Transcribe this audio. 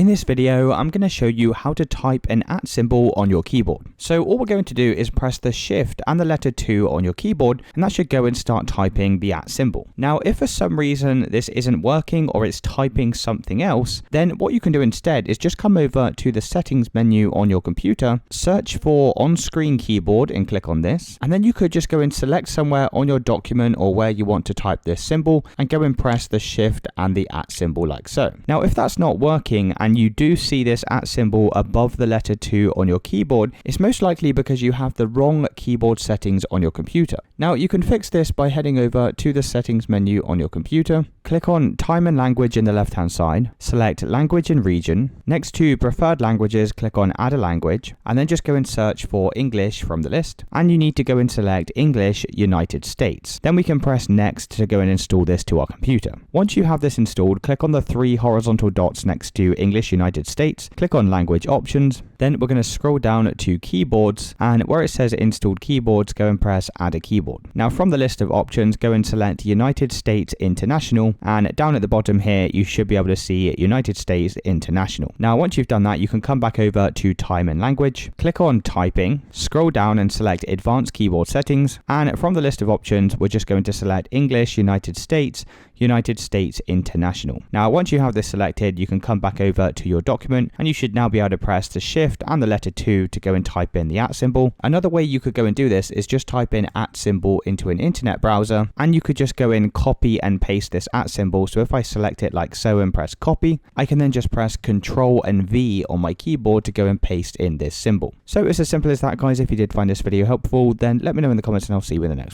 In this video, I'm going to show you how to type an @ symbol on your keyboard. So all we're going to do is press the Shift and the letter 2 on your keyboard, and that should go and start typing the @ symbol. Now, if for some reason this isn't working or it's typing something else, then what you can do instead is just come over to the settings menu on your computer, search for on-screen keyboard and click on this, and then you could just go and select somewhere on your document or where you want to type this symbol and go and press the Shift and the @ symbol like so. Now, if that's not working and you do see this @ symbol above the letter 2 on your keyboard, it's most likely because you have the wrong keyboard settings on your computer. Now, you can fix this by heading over to the settings menu on your computer, click on time and language in the left hand side, select language and region. Next to preferred languages, click on add a language, and then just go and search for English from the list. And you need to go and select English United States. Then we can press next to go and install this to our computer. Once you have this installed, click on the 3 horizontal dots next to English United States, click on language options. Then we're going to scroll down to keyboards, and where it says installed keyboards, go and press add a keyboard. Now from the list of options, go and select United States International, and down at the bottom here you should be able to see United States International. Now once you've done that, you can come back over to time and language, click on typing, scroll down and select advanced keyboard settings, and from the list of options we're just going to select English United States International. Now once you have this selected, you can come back over to your document and you should now be able to press the Shift and the letter 2 to go and type in the @ symbol. Another way you could go and do this is just type in @ symbol into an internet browser, and you could just go in, copy and paste this @ symbol. So if I select it like so and press copy, I can then just press Ctrl and V on my keyboard to go and paste in this symbol. So it's as simple as that, guys. If you did find this video helpful, then let me know in the comments and I'll see you in the next one.